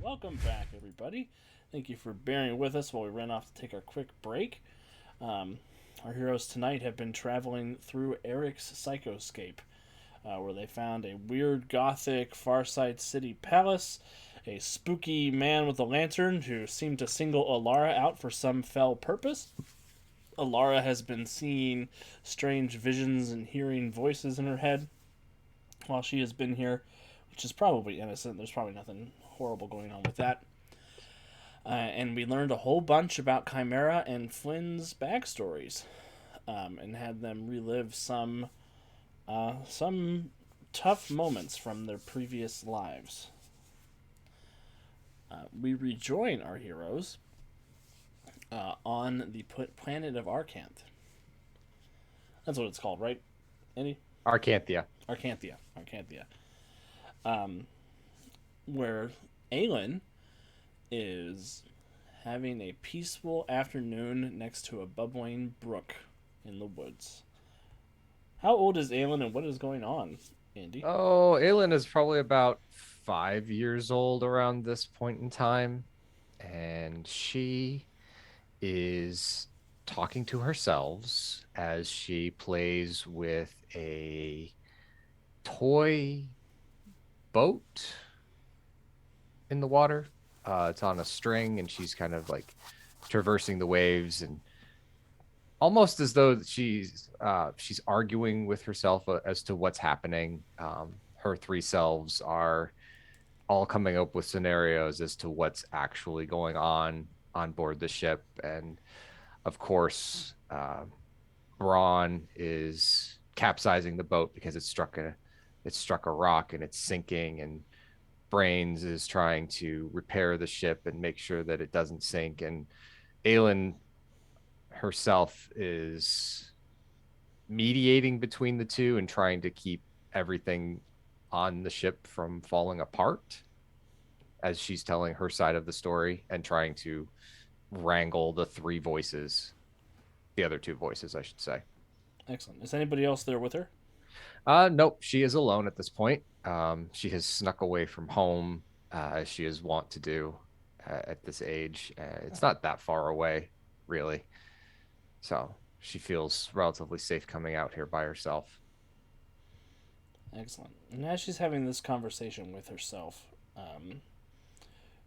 Welcome back, everybody. Thank you for bearing with us while we ran off to take our quick break. Um, our heroes tonight have been traveling through Eric's Psychoscape, where they found a weird gothic Farside City palace, a spooky man with a lantern who seemed to single Alara out for some fell purpose. Alara has been seeing strange visions and hearing voices in her head while she has been here, which is probably innocent. There's probably nothing horrible going on with that. And we learned a whole bunch about Chimera and Flynn's backstories, and had them relive some tough moments from their previous lives. We rejoin our heroes on the planet of Arcanth. That's what it's called, right, Andy? Arcanthia. Arcanthia. Arcanthia. Um, where Aelin is having a peaceful afternoon next to a bubbling brook in the woods. How old is Aelin and what is going on, Andy? Oh, Aelin is probably about 5 years old around this point in time, and she is talking to herself as she plays with a toy boat in the water. It's on a string, and she's kind of like traversing the waves and almost as though she's arguing with herself as to what's happening. Her three selves are all coming up with scenarios as to what's actually going on board the ship, and of course, Braun is capsizing the boat because it struck a rock and it's sinking, and Brains is trying to repair the ship and make sure that it doesn't sink, and Aelin herself is mediating between the two and trying to keep everything on the ship from falling apart as she's telling her side of the story and trying to wrangle the three voices, the other two voices, I should say. Excellent. Is anybody else there with her? Nope, she is alone at this point. She has snuck away from home, as she is wont to do at this age. It's not that far away, really. So she feels relatively safe coming out here by herself. Excellent. And as she's having this conversation with herself,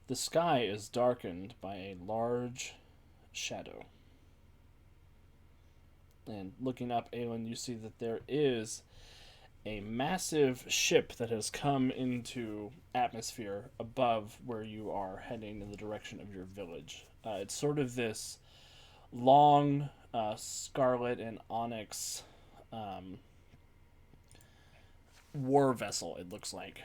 the sky is darkened by a large shadow. And looking up, Aelin, you see that there is a massive ship that has come into atmosphere above where you are heading in the direction of your village. It's sort of this long scarlet and onyx um, war vessel. It looks like.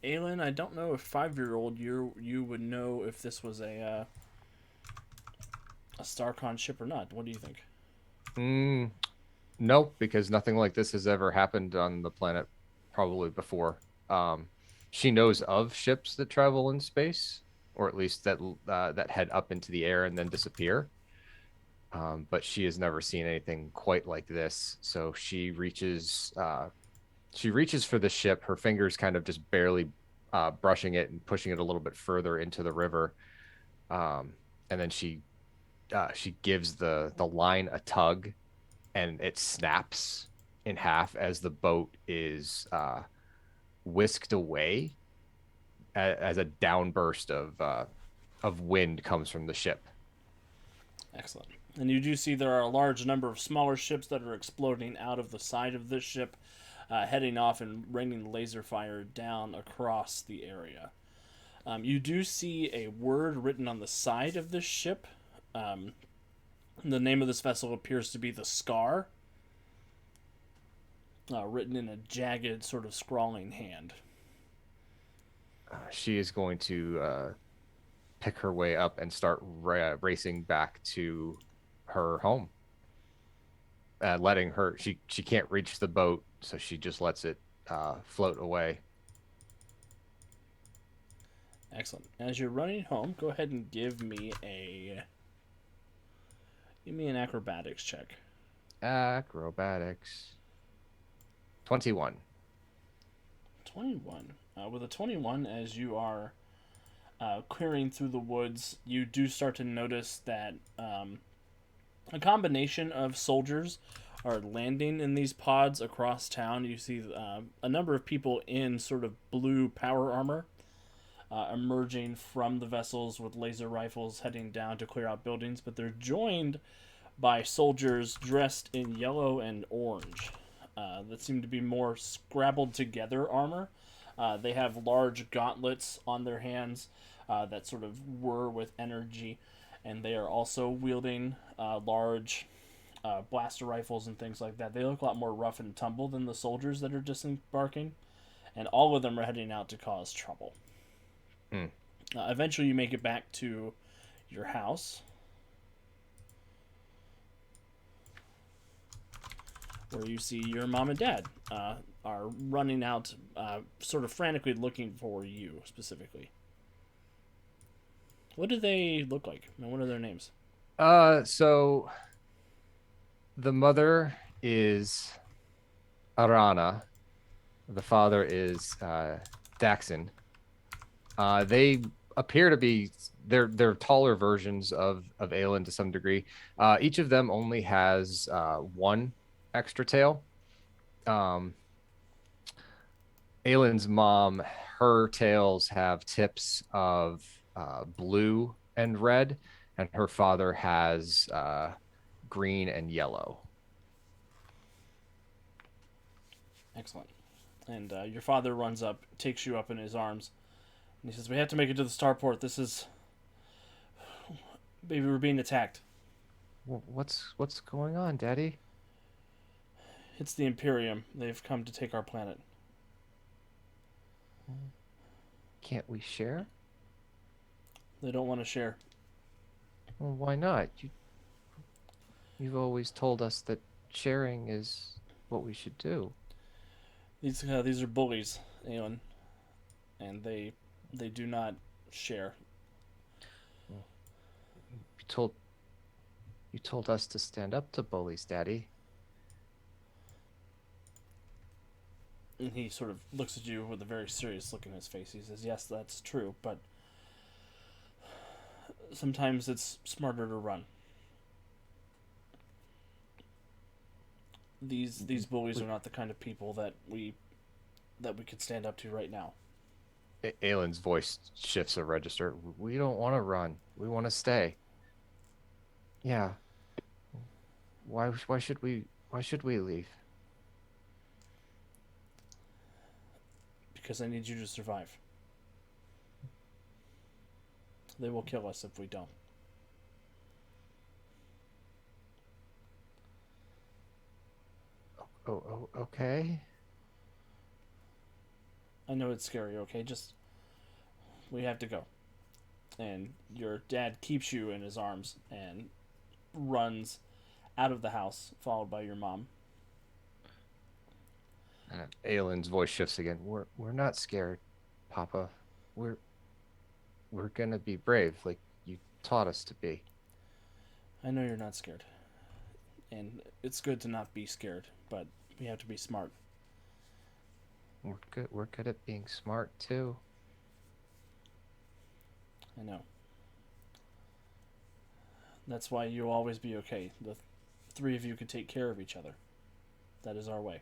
Aelin, I don't know if 5-year-old you would know if this was a Starcon ship or not. What do you think? Mm, nope, because nothing like this has ever happened on the planet probably before. Um, she knows of ships that travel in space, or at least that head up into the air and then disappear. But she has never seen anything quite like this. So she reaches for the ship, her fingers kind of just barely brushing it and pushing it a little bit further into the river. And then she gives the line a tug, and it snaps in half as the boat is whisked away as a downburst of wind comes from the ship. Excellent. And you do see there are a large number of smaller ships that are exploding out of the side of this ship, heading off and raining laser fire down across the area. You do see a word written on the side of this ship. Um, the name of this vessel appears to be the Scar, written in a jagged, sort of scrawling hand. She is going to pick her way up and start racing back to her home, letting her she can't reach the boat, so she just lets it float away. Excellent. As you're running home, go ahead and give me an acrobatics check. Acrobatics 21. 21. With a 21, as you are Clearing through the woods, you do start to notice that a combination of soldiers are landing in these pods across town. You see a number of people in sort of blue power armor emerging from the vessels with laser rifles heading down to clear out buildings, but they're joined by soldiers dressed in yellow and orange that seem to be more scrabbled together armor. They have large gauntlets on their hands that sort of whir with energy, and they are also wielding large blaster rifles and things like that. They look a lot more rough and tumble than the soldiers that are disembarking, and all of them are heading out to cause trouble. Hmm. Eventually, you make it back to your house, where you see your mom and dad are running out, sort of frantically looking for you specifically. What do they look like? And what are their names? So the mother is Arana. The father is Daxon. They appear to be they're taller versions of Aelin to some degree. Each of them only has one extra tail. Um, Aelin's mom, her tails have tips of blue and red, and her father has green and yellow. Excellent. And your father runs up, takes you up in his arms, and he says, "We have to make it to the starport. This is, baby, we're being attacked. What's going on, Daddy? It's the Imperium. They've come to take our planet." Can't we share? They don't want to share. Well, why not? You've always told us that sharing is what we should do. These are bullies, Aelin, and they do not share. Well, You told you told us to stand up to bullies, Daddy. And he sort of looks at you with a very serious look in his face. He says, "Yes, that's true, but sometimes it's smarter to run. These bullies are not the kind of people that we could stand up to right now." Aylin's voice shifts a register. We don't want to run. We want to stay. Yeah. Why should we leave? Because I need you to survive. They will kill us if we don't. Okay. I know it's scary, okay? Just we have to go. And your dad keeps you in his arms and runs out of the house, followed by your mom. Aylin's voice shifts again. We're not scared, Papa. We're we're gonna be brave, like you taught us to be. I know you're not scared. And it's good to not be scared, but we have to be smart. We're good. We're good at being smart too. I know. That's why you'll always be okay. The three of you can take care of each other. That is our way.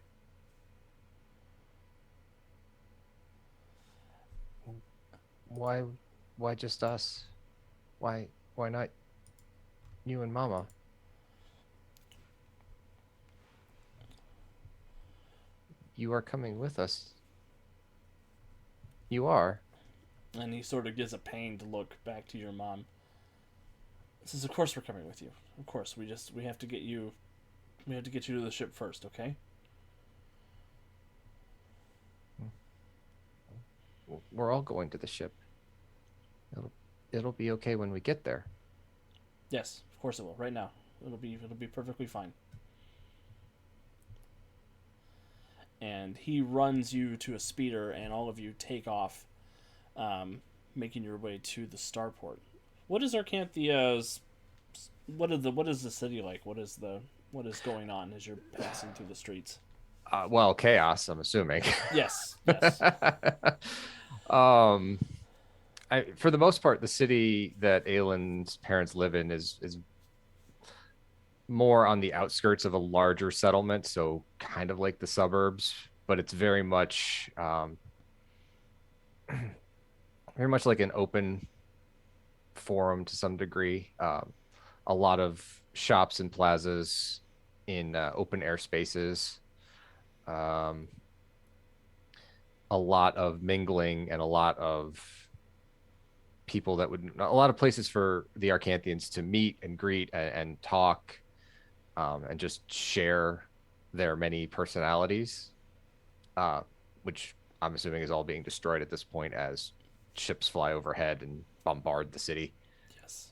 Why why just us? Why not you and Mama? You are coming with us. You are. And he sort of gives a pained look back to your mom. He says, "Of course we're coming with you. Of course, we have to get you. We have to get you to the ship first, okay?" We're all going to the ship. It'll it'll be okay when we get there. Yes, of course it will. Right now, it'll be perfectly fine. And he runs you to a speeder, and all of you take off, um, making your way to the starport. What is Arcanthia's? What is the city like? What is going on as you're passing through the streets? Well, chaos, I'm assuming. Yes, yes. um, for the most part, the city that Aylin's parents live in is more on the outskirts of a larger settlement, so kind of like the suburbs, but it's very much like an open forum to some degree. A lot of shops and plazas in open air spaces. Um, a lot of mingling and a lot of places for the Arcanthians to meet and greet and talk, and just share their many personalities, uh, which I'm assuming is all being destroyed at this point as ships fly overhead and bombard the city. Yes.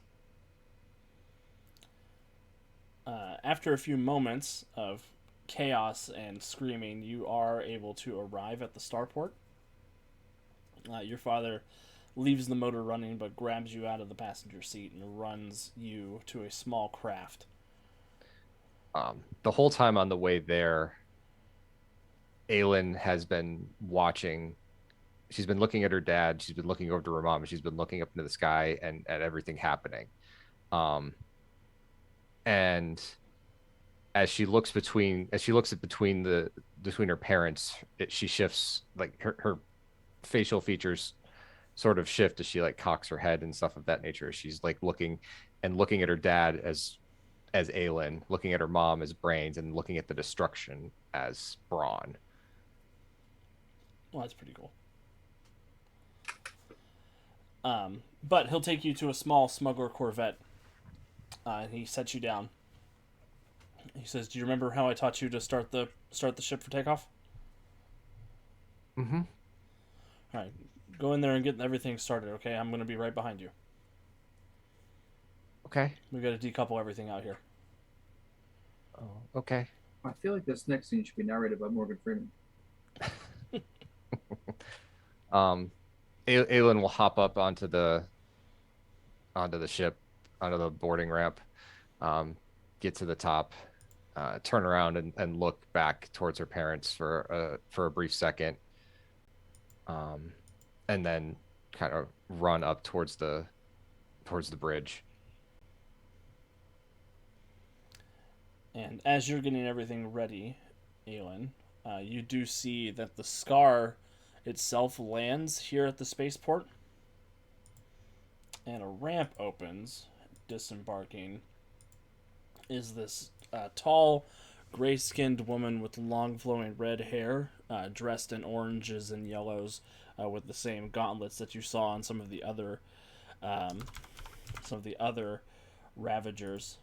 After a few moments of chaos and screaming, you are able to arrive at the starport. Your father leaves the motor running but grabs you out of the passenger seat and runs you to a small craft. The whole time on the way there, Aelin has been watching. She's been looking at her dad. She's been looking over to her mom. And she's been looking up into the sky and at everything happening. Um, and as she looks at between her parents, she shifts, like her facial features sort of shift as she like cocks her head and stuff of that nature. She's like looking at her dad as Aelin, looking at her mom as Brains, and looking at the destruction as Brawn. Well, that's pretty cool. But he'll take you to a small smuggler corvette. And he sets you down. He says, "Do you remember how I taught you to start the ship for takeoff? Mm-hmm. All right, go in there and get everything started. Okay, I'm gonna be right behind you. Okay. We got to decouple everything out here." Oh, okay. I feel like this next scene should be narrated by Morgan Freeman. um, Aelin will hop up onto the ship, onto the boarding ramp, um, get to the top, turn around and look back towards her parents for a brief second, um, and then kind of run up towards the bridge. And as you're getting everything ready, Aelin, you do see that the Scar itself lands here at the spaceport, and a ramp opens. Disembarking is this tall, gray-skinned woman with long, flowing red hair, dressed in oranges and yellows, with the same gauntlets that you saw on um, some of the other Ravagers.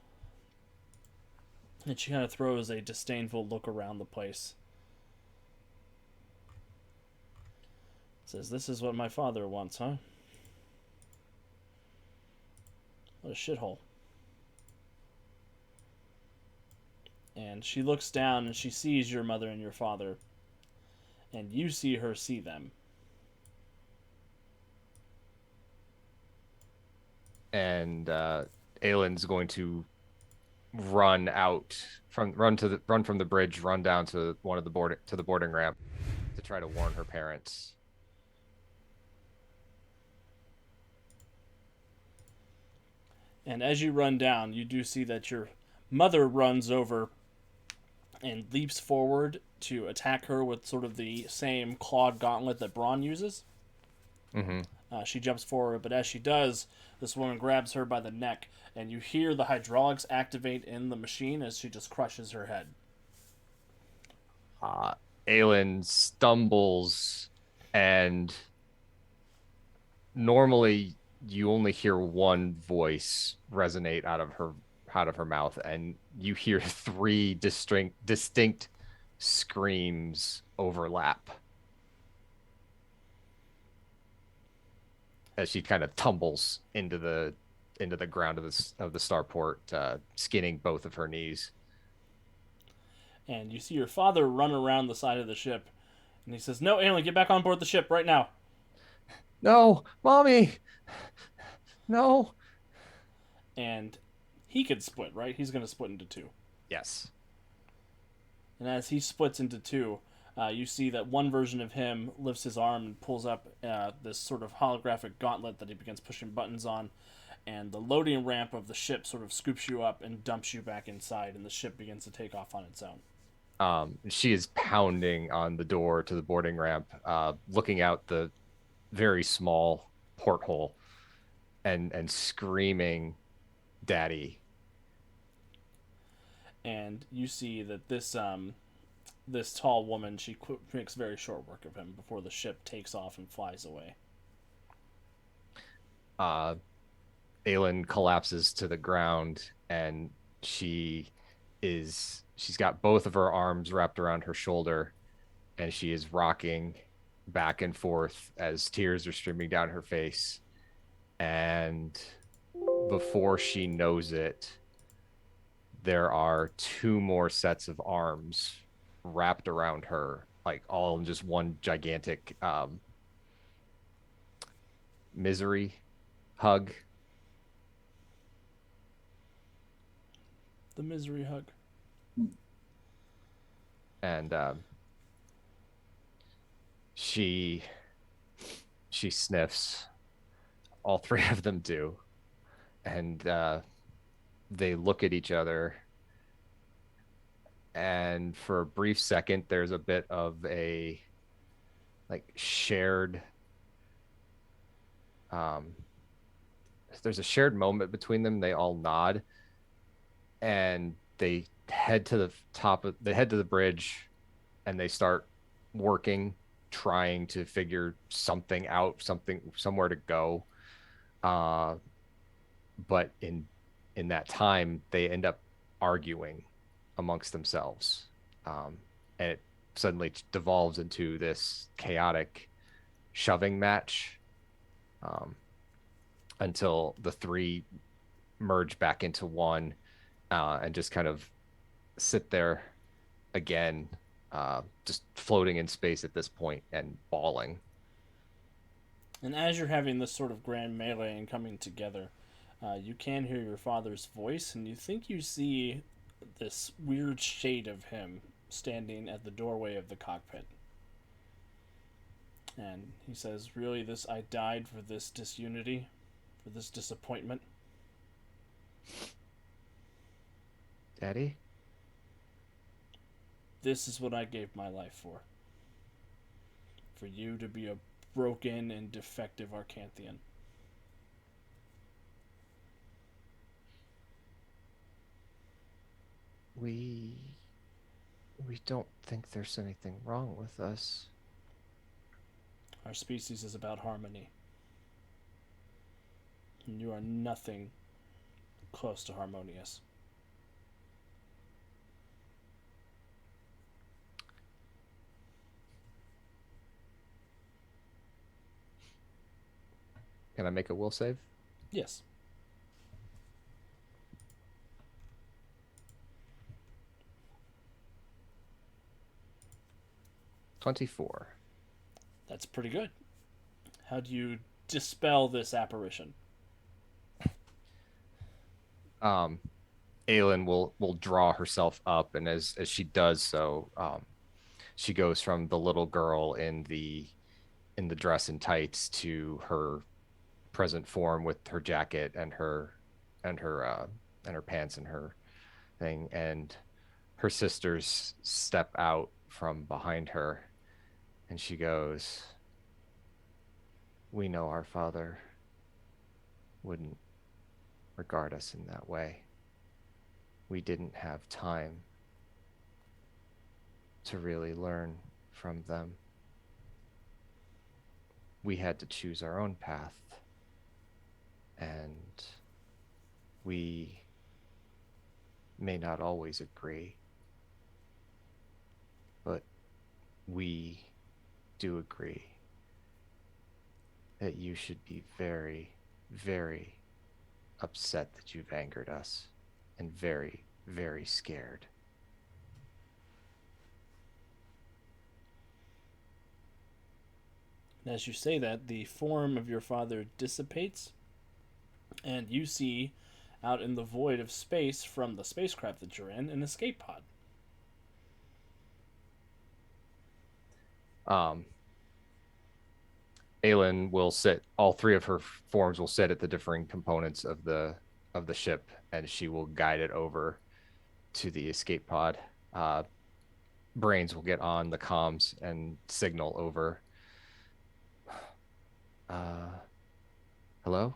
And she kind of throws a disdainful look around the place. Says, "This is what my father wants, huh? What a shithole." And she looks down and she sees your mother and your father. And you see her see them. And Aelin's going to run from the bridge, run down to the boarding ramp to try to warn her parents. And as you run down, you do see that your mother runs over and leaps forward to attack her with sort of the same clawed gauntlet that Braun uses. Mm-hmm. She jumps forward, but as she does, this woman grabs her by the neck, and you hear the hydraulics activate in the machine as she just crushes her head. Uh, Aelin stumbles, and normally you only hear one voice resonate out of her mouth, and you hear three distinct screams overlap as she kind of tumbles into the ground of the starport, skinning both of her knees. And you see your father run around the side of the ship, and he says, "No, Aelin, get back on board the ship right now." No, mommy, no. And he could split, right? He's going to split into two. Yes. And as he splits into two, You see that one version of him lifts his arm and pulls up this sort of holographic gauntlet that he begins pushing buttons on, and the loading ramp of the ship sort of scoops you up and dumps you back inside, and the ship begins to take off on its own. She is pounding on the door to the boarding ramp, looking out the very small porthole and screaming, "Daddy!" And you see that this tall woman, makes very short work of him before the ship takes off and flies away. Uh, Aelin collapses to the ground, and she's got both of her arms wrapped around her shoulder, and she is rocking back and forth as tears are streaming down her face. And before she knows it, there are two more sets of arms wrapped around her, like all in just one gigantic misery hug. The misery hug. And she sniffs. All three of them do. And they look at each other. And for a brief second, there's a bit of a like shared there's a shared moment between them. They all nod, and they head to the bridge, and they start working, trying to figure something out, somewhere to go. But in that time, they end up arguing amongst themselves, and it suddenly devolves into this chaotic shoving match, until the three merge back into one, and just kind of sit there again, just floating in space at this point and bawling. And as you're having this sort of grand melee and coming together, you can hear your father's voice, and you think you see this weird shade of him standing at the doorway of the cockpit. And he says, "Really, I died for this disunity, for this disappointment?" Daddy? This is what I gave my life for. For you to be a broken and defective Arcanthian. We don't think there's anything wrong with us. Our species is about harmony. And you are nothing close to harmonious. Can I make a will save? Yes. $24. That's pretty good. How do you dispel this apparition? Aelin will draw herself up, and as she does so, she goes from the little girl in the dress and tights to her present form with her jacket and her pants and her thing, and her sisters step out from behind her, and she goes, "We know our father wouldn't regard us in that way. We didn't have time to really learn from them. We had to choose our own path, and we may not always agree, but we do agree that you should be very, very upset that you've angered us, and very, very scared." As you say that, the form of your father dissipates, and you see out in the void of space from the spacecraft that you're in an escape pod. Um, Aelin will sit. All three of her forms will sit at the differing components of the ship, and she will guide it over to the escape pod. Brains will get on the comms and signal over. Hello?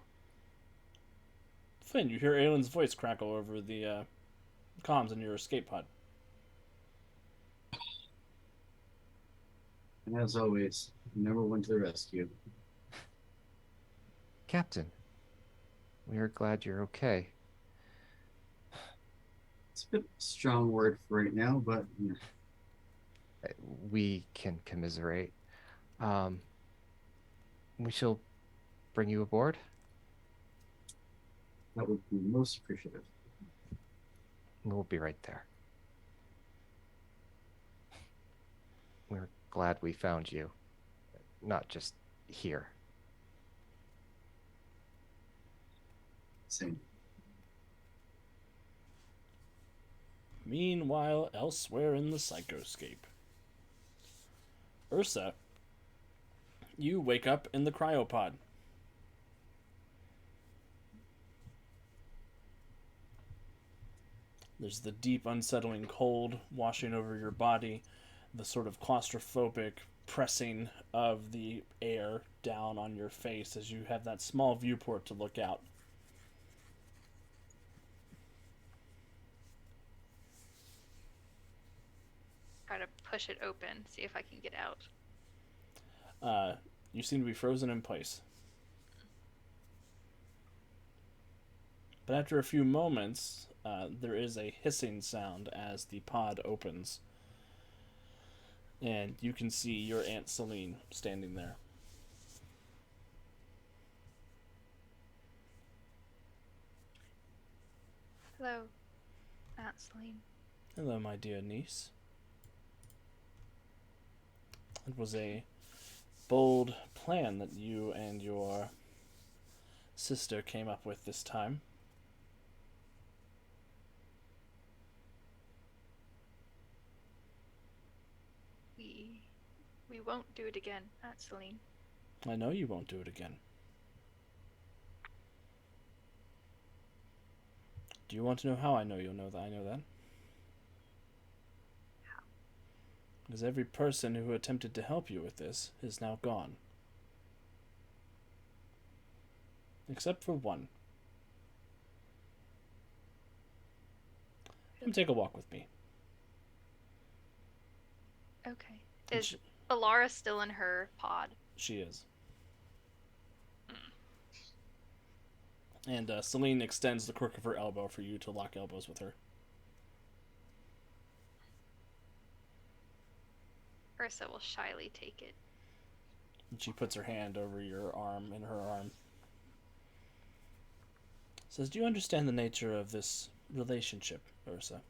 Finn, you hear Aylin's voice crackle over the comms in your escape pod. And as always, number one to the rescue. Captain, we are glad you're okay. It's a bit strong word for right now, but We can commiserate. We shall bring you aboard. that would be most appreciative. We'll be right there. We're glad we found you, not just here. Same. Meanwhile, elsewhere in the psychoscape, Ursa, you wake up in the cryopod. There's the deep, unsettling cold washing over your body, the sort of claustrophobic pressing of the air down on your face as you have that small viewport to look out. Try to push it open, see if I can get out. You seem to be frozen in place. But after a few moments, there is a hissing sound as the pod opens. And you can see your Aunt Celine standing there. Hello, Aunt Celine. Hello, my dear niece. It was a bold plan that you and your sister came up with this time. We won't do it again, Aunt Celine. I know you won't do it again. Do you want to know how I know you'll know that I know that? How? Because every person who attempted to help you with this is now gone. Except for one. Come take a walk with me. Okay. Is Alara still in her pod? She is. And Celine extends the crook of her elbow for you to lock elbows with her. Ursa will shyly take it. And she puts her hand over your arm and her arm. Says, do you understand the nature of this relationship, Ursa?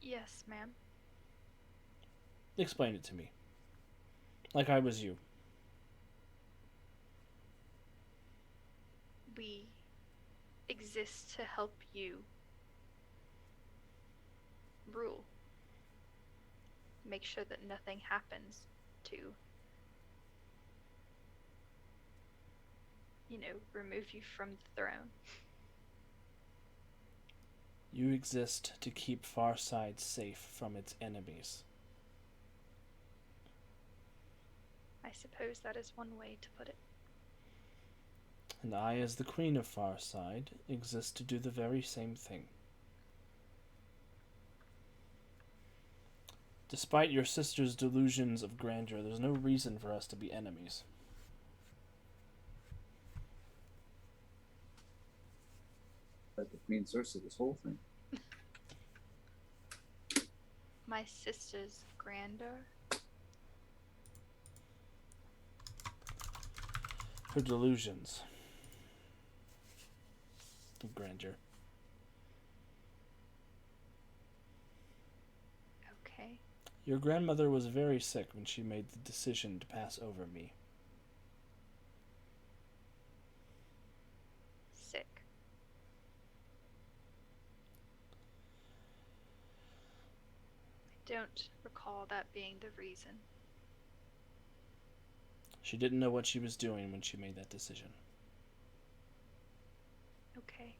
Yes, ma'am. Explain it to me. Like I was you. We exist to help you rule. Make sure that nothing happens to, remove you from the throne. You exist to keep Farside safe from its enemies. I suppose that is one way to put it. And I, as the Queen of Farside, exist to do the very same thing. Despite your sister's delusions of grandeur, there's no reason for us to be enemies. That's the main source of this whole thing. My sister's grandeur. Her delusions of grandeur. Okay. Your grandmother was very sick when she made the decision to pass over me. Sick. I don't recall that being the reason. She didn't know what she was doing when she made that decision. Okay.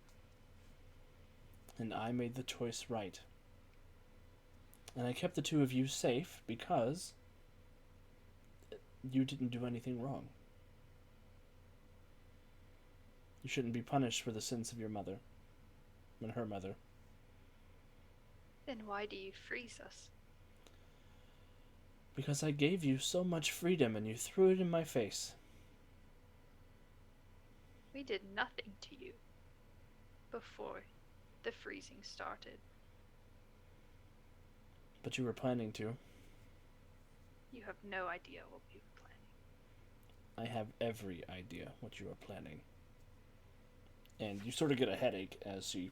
And I made the choice right. And I kept the two of you safe because you didn't do anything wrong. You shouldn't be punished for the sins of your mother and her mother. Then why do you freeze us? Because I gave you so much freedom and you threw it in my face. We did nothing to you before the freezing started. But you were planning to. You have no idea what we were planning. I have every idea what you are planning. And you sort of get a headache as she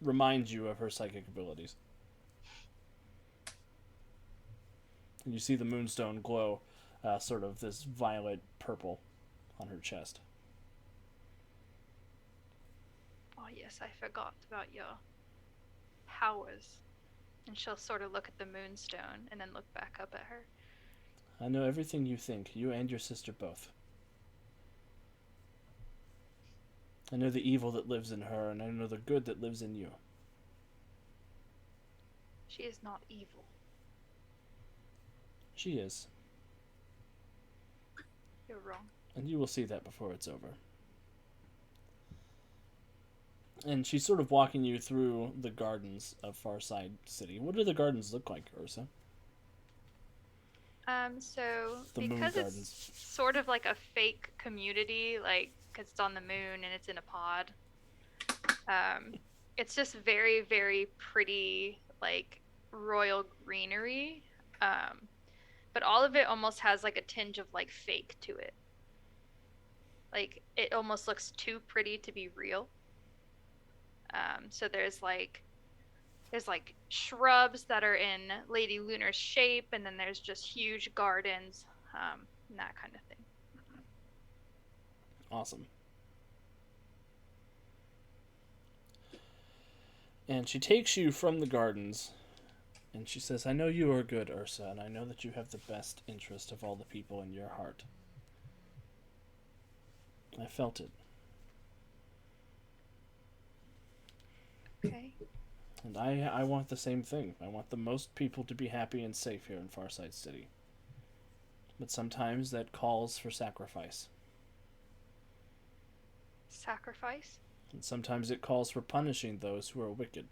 reminds you of her psychic abilities. And you see the moonstone glow, sort of this violet purple on her chest. Oh yes, I forgot about your powers. And she'll sort of look at the moonstone and then look back up at her. I know everything you think, you and your sister both. I know the evil that lives in her, and I know the good that lives in you. She is not evil. She is. You're wrong. And you will see that before it's over. And she's sort of walking you through the gardens of Farside City. What do the gardens look like, Ursa? So The moon because gardens. it's sort of like a fake community, like, because it's on the moon and it's in a pod, it's just very, very pretty, like, royal greenery. But all of it almost has, like, a tinge of, like, fake to it. Like, it almost looks too pretty to be real. So there's like shrubs that are in Lady Lunar's shape, and then there's just huge gardens, and that kind of thing. Awesome. And she takes you from the gardens, and she says, I know you are good, Ursa, and I know that you have the best interest of all the people in your heart. I felt it. Okay. And I want the same thing. I want the most people to be happy and safe here in Farside City. But sometimes that calls for sacrifice. Sacrifice? And sometimes it calls for punishing those who are wicked.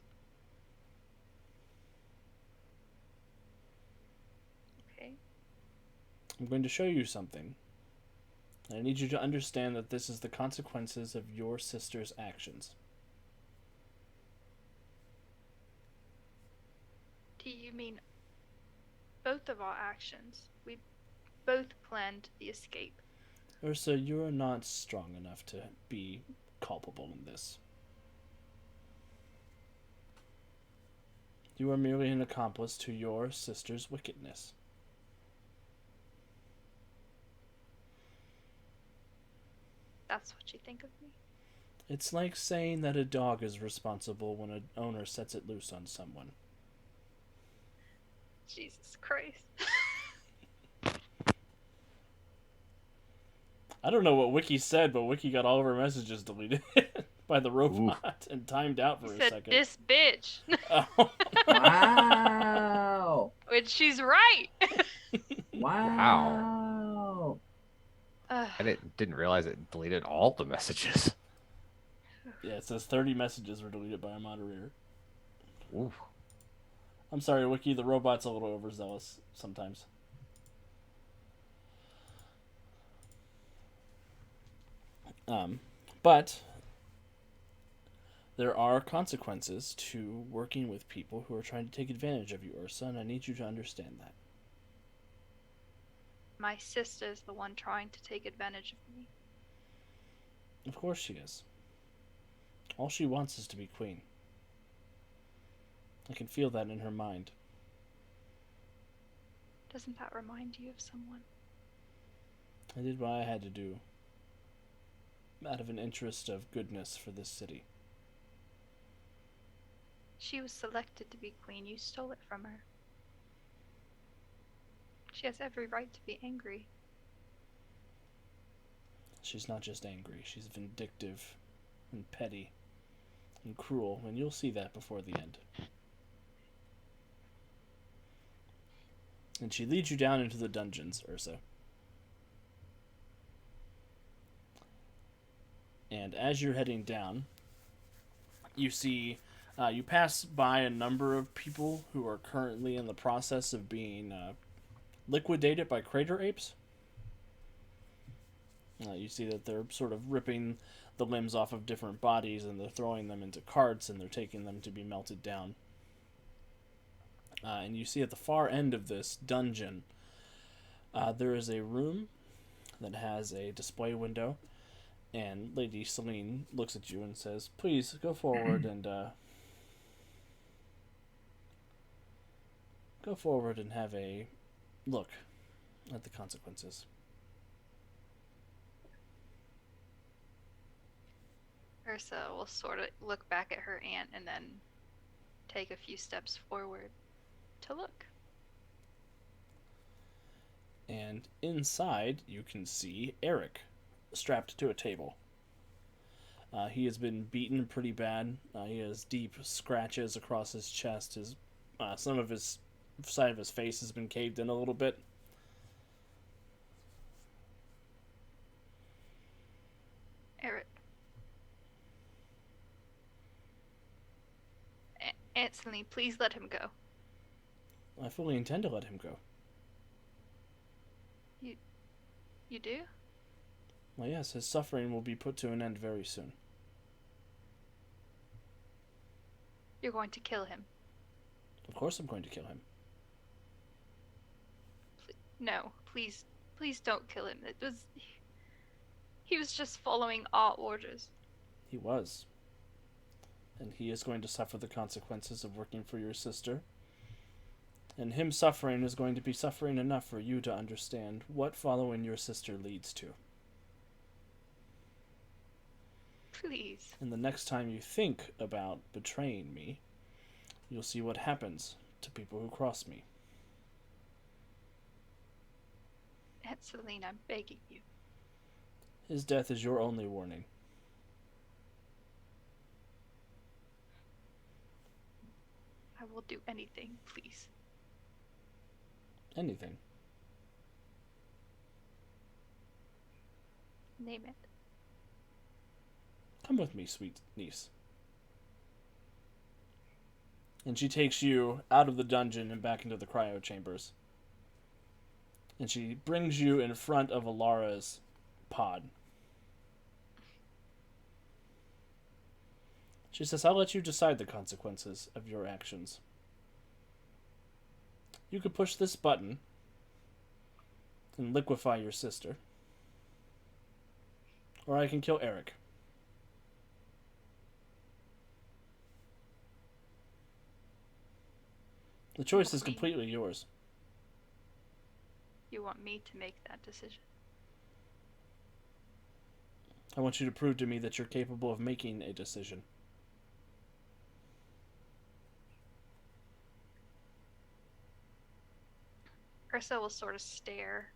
Okay. I'm going to show you something. I need you to understand that this is the consequences of your sister's actions. Do you mean both of our actions? We both planned the escape. Ursa, you are not strong enough to be culpable in this. You are merely an accomplice to your sister's wickedness. That's what you think of me? It's like saying that a dog is responsible when an owner sets it loose on someone. Jesus Christ. I don't know what Wiki said, but Wiki got all of her messages deleted by the robot and timed out for He a said, second. this bitch. Oh. Wow! Which she's right. Wow! Ugh. I didn't realize it deleted all the messages. Yeah, it says 30 messages were deleted by a moderator. Ooh. I'm sorry, Wiki, the robot's a little overzealous sometimes. But there are consequences to working with people who are trying to take advantage of you, Ursa, and I need you to understand that. My sister's the one trying to take advantage of me. Of course she is. All she wants is to be queen. I can feel that in her mind. Doesn't that remind you of someone? I did what I had to do, out of an interest of goodness for this city. She was selected to be queen. You stole it from her. She has every right to be angry. She's not just angry, she's vindictive and petty and cruel, and you'll see that before the end. And she leads you down into the dungeons, Ursa. And as you're heading down, you see, you pass by a number of people who are currently in the process of being liquidated by crater apes. You see that they're sort of ripping the limbs off of different bodies, and they're throwing them into carts, and they're taking them to be melted down. And you see at the far end of this dungeon, there is a room that has a display window, and Lady Celine looks at you and says, "Please go forward and have a look at the consequences." Ursa will sort of look back at her aunt and then take a few steps forward to look. And inside, you can see Eric strapped to a table. He has been beaten pretty bad. He has deep scratches across his chest. Some of his side of his face has been caved in a little bit. Eric. Aunt Celine, please let him go. I fully intend to let him go. You do? Well, yes, his suffering will be put to an end very soon. You're going to kill him. Of course I'm going to kill him. No, please don't kill him. He was just following our orders. He was. And he is going to suffer the consequences of working for your sister. And him suffering is going to be suffering enough for you to understand what following your sister leads to. Please. And the next time you think about betraying me, you'll see what happens to people who cross me. Aunt Celine, I'm begging you. His death is your only warning. I will do anything, please. Anything. Name it. Come with me, sweet niece. And she takes you out of the dungeon and back into the cryo chambers. And she brings you in front of Alara's pod. She says, "I'll let you decide the consequences of your actions. You could push this button and liquefy your sister. Or I can kill Eric. The choice is completely yours." You want me to make that decision? I want you to prove to me that you're capable of making a decision. Ursa will sort of stare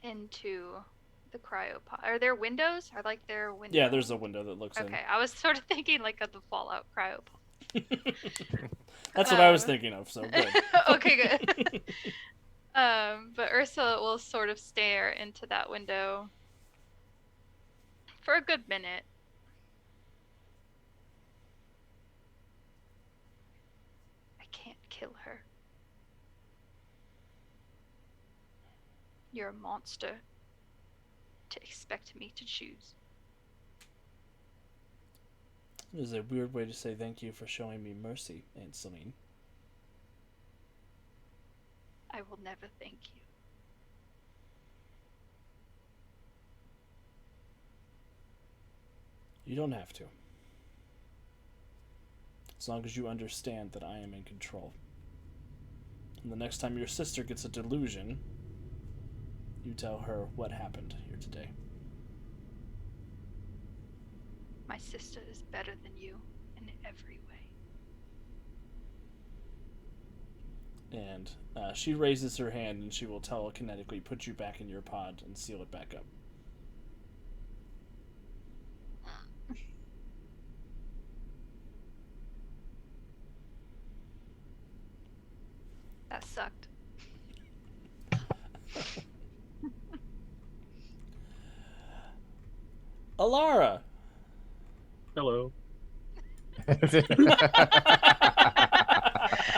into the cryopod. Are there windows? Are like there windows? Yeah, there's a window that looks in. Okay, I was sort of thinking like of the Fallout cryopod. That's what I was thinking of, so good. Okay, good. But Ursa will sort of stare into that window for a good minute. I can't kill her. You're a monster to expect me to choose. It is a weird way to say thank you for showing me mercy, Aunt Celine. I will never thank you. You don't have to. As long as you understand that I am in control. And the next time your sister gets a delusion, you tell her what happened here today. My sister is better than you in every way. And she raises her hand and she will telekinetically put you back in your pod and seal it back up. That sucked. Alara! Hello.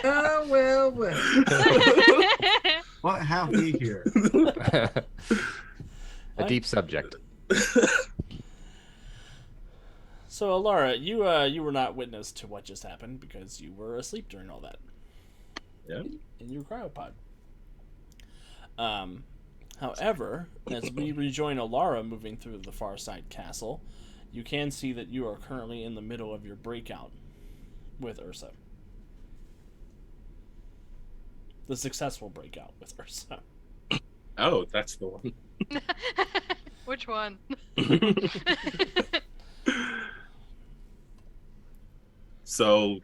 Oh, well, well. What have we here? A deep subject. So, Alara, you were not witness to what just happened because you were asleep during all that. Yeah. In your cryopod. However, as we rejoin Alara moving through the far side castle, you can see that you are currently in the middle of your breakout with Ursa. The successful breakout with Ursa. Oh, that's the one. Which one? So,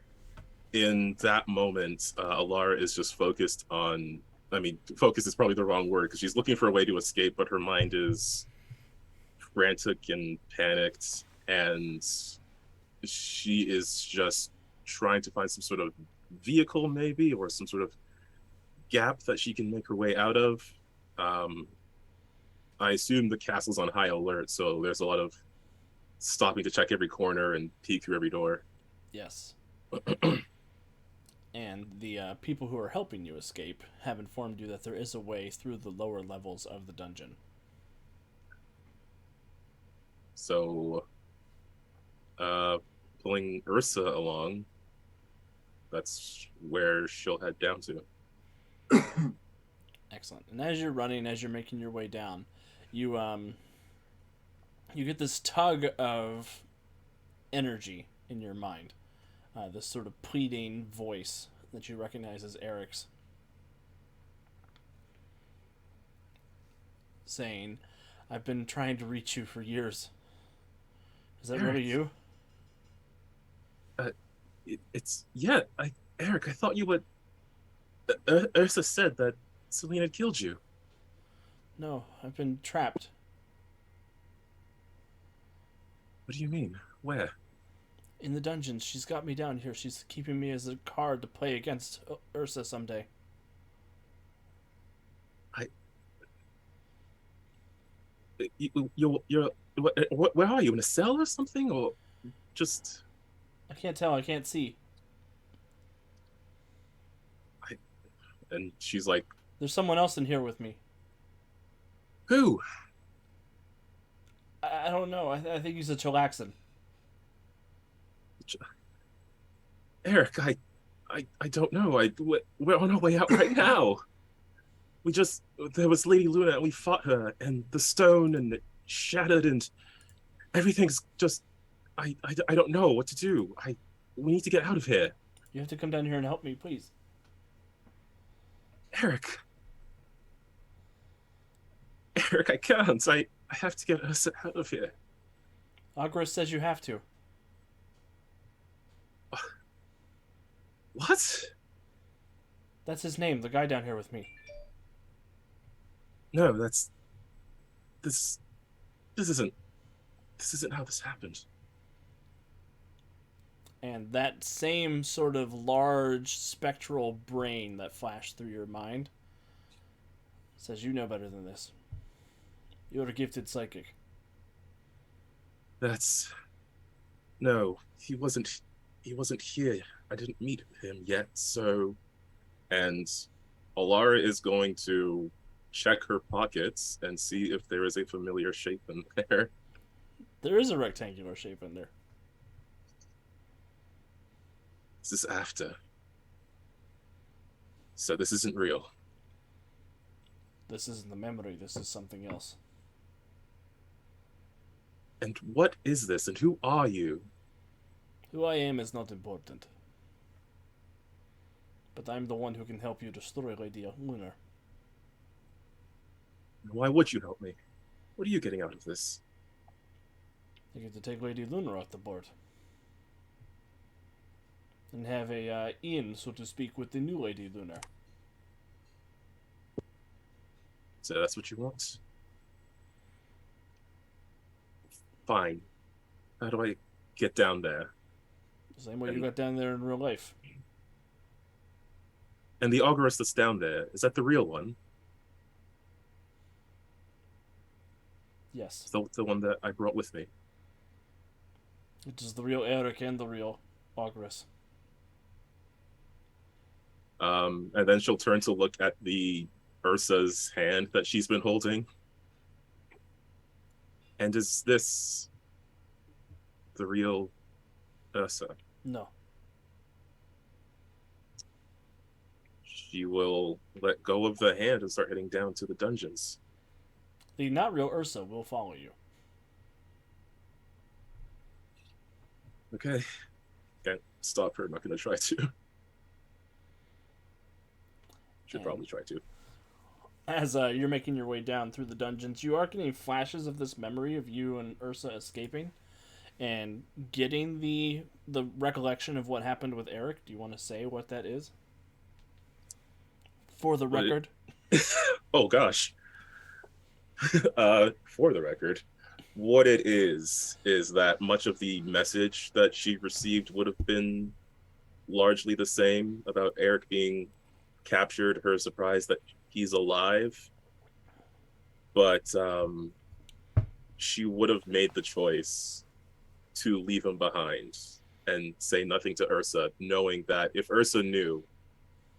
in that moment, Alara is just focused on. I mean, focus is probably the wrong word because she's looking for a way to escape, but her mind is frantic and panicked, and she is just trying to find some sort of vehicle, maybe, or some sort of gap that she can make her way out of. I assume the castle's on high alert, so there's a lot of stopping to check every corner and peek through every door. Yes. And the people who are helping you escape have informed you that there is a way through the lower levels of the dungeon. So, pulling Ursa along, that's where she'll head down to. Excellent. And as you're running, as you're making your way down, you get this tug of energy in your mind. This sort of pleading voice that you recognize as Eric's, saying, "I've been trying to reach you for years." Is that really you? Eric, I thought you would. Ursa said that Selena had killed you. No, I've been trapped. What do you mean? Where? In the dungeons. She's got me down here. She's keeping me as a card to play against Ursa someday. Where are you? In a cell or something? Or just... I can't tell. I can't see. And she's like, There's someone else in here with me. who? I don't know. I think he's a Chilaxan. Eric, I don't know. We're on our way out right now. There was Lady Luna and we fought her and the stone and it shattered and everything's just, I don't know what to do. We need to get out of here. You have to come down here and help me, please. Eric, I can't. I have to get us out of here. Agros says you have to. What? That's his name, the guy down here with me. No, this isn't how this happened. And that same sort of large spectral brain that flashed through your mind says you know better than this. You're a gifted psychic. No, he wasn't here. I didn't meet him yet, so... And Alara is going to check her pockets and see if there is a familiar shape in there. There is a rectangular shape in there. This is after. So this isn't real. This isn't the memory, this is something else. And what is this, and who are you? Who I am is not important. But I'm the one who can help you destroy Lady Lunar. Why would you help me? What are you getting out of this? I get to take Lady Lunar off the board. And have a in, so to speak, with the new Lady Lunar. So that's what you want? Fine. How do I get down there? Same way you got down there in real life. And the Augurus that's down there, is that the real one? Yes. The one that I brought with me? It is the real Eric and the real Augurus. And then she'll turn to look at the Ursa's hand that she's been holding. And is this the real Ursa? No. She will let go of the hand and start heading down to the dungeons. The not real Ursa will follow you. Okay. Can't stop her. I'm not going to try to. Should probably try to. As you're making your way down through the dungeons, you are getting flashes of this memory of you and Ursa escaping and getting the recollection of what happened with Eric. Do you want to say what that is? For the record. Oh, gosh. For the record, what it is that much of the message that she received would have been largely the same about Eric being captured, her surprise that he's alive, but she would have made the choice to leave him behind and say nothing to Ursa, knowing that if Ursa knew,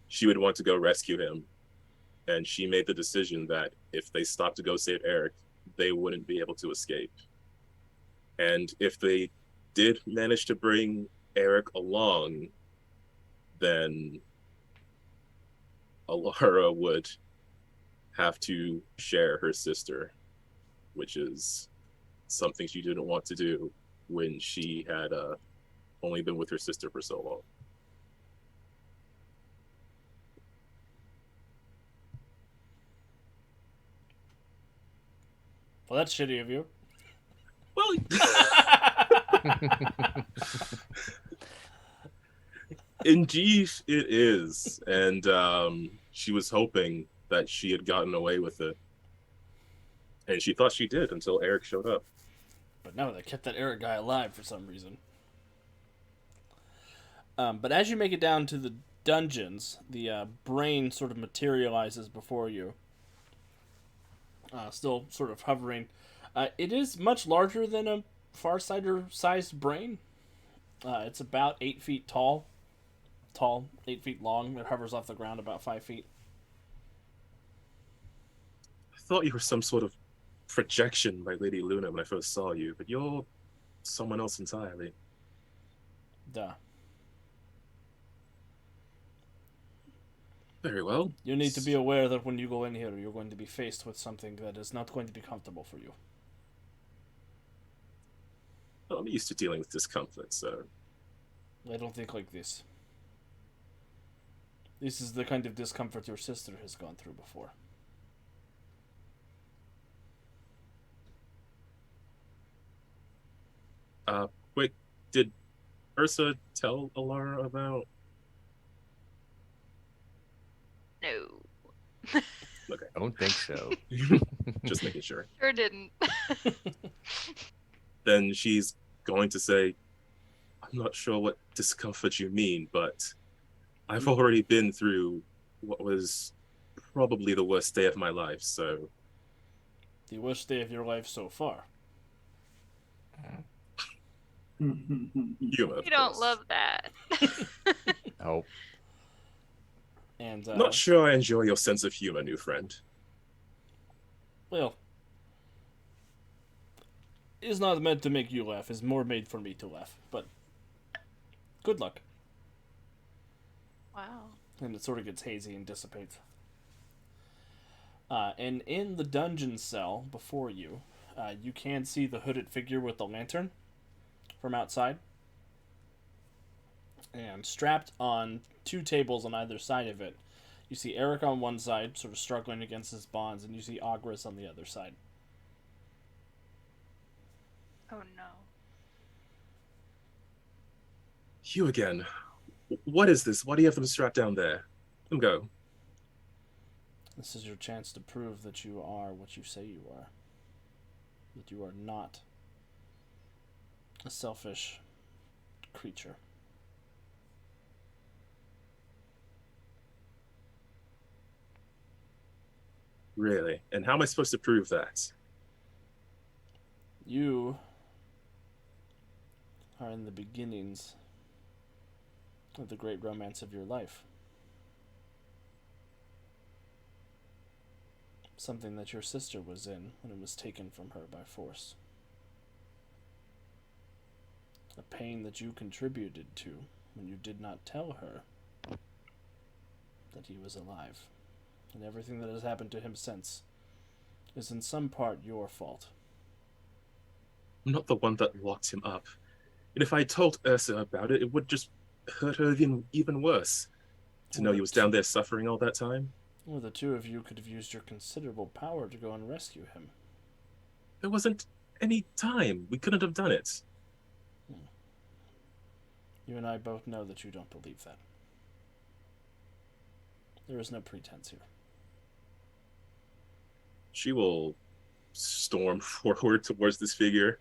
she would want to go rescue him. And she made the decision that if they stopped to go save Eric, they wouldn't be able to escape. And if they did manage to bring Eric along, then Alara would have to share her sister, which is something she didn't want to do when she had only been with her sister for so long. Well, that's shitty of you. Well, indeed it is. And she was hoping that she had gotten away with it. And she thought she did until Eric showed up. But no, they kept that Eric guy alive for some reason. But as you make it down to the dungeons, the brain sort of materializes before you. Still sort of hovering. It is much larger than a Farsighter-sized brain. It's about 8 feet tall. 8 feet long. It hovers off the ground about 5 feet. I thought you were some sort of projection by Lady Luna when I first saw you, but you're someone else entirely. Duh. Very well. You need to be aware that when you go in here, you're going to be faced with something that is not going to be comfortable for you. Well, I'm used to dealing with discomfort, so... I don't think like this. This is the kind of discomfort your sister has gone through before. Wait, did Ursa tell Alara about... No. Okay. I don't think so. Just making sure. Sure didn't. Then she's going to say, I'm not sure what discomfort you mean, but I've already been through what was probably the worst day of my life, so... The worst day of your life so far. Humor, of You don't course. love that. Oh, And, Not sure I enjoy your sense of humor, new friend. well, it's not meant to make you laugh. It's more made for me to laugh. But good luck. Wow. And it sort of gets hazy and dissipates. And in the dungeon cell before you, you can see the hooded figure with the lantern from outside. And strapped on 2 tables on either side of it, you see Eric on one side, sort of struggling against his bonds, and you see Augurus on the other side. Oh no. You again. What is this? Why do you have them strapped down there? Let them go. This is your chance to prove that you are what you say you are. That you are not a selfish creature. Really? And how am I supposed to prove that? You are in the beginnings of the great romance of your life. Something that your sister was in when it was taken from her by force. A pain that you contributed to when you did not tell her that he was alive. And everything that has happened to him since is in some part your fault. I'm not the one that locked him up. And if I told Ursa about it, it would just hurt her even worse. To know he was down there suffering all that time. Or the two of you could have used your considerable power to go and rescue him. There wasn't any time. We couldn't have done it. You and I both know that you don't believe that. There is no pretense here. She will storm forward towards this figure.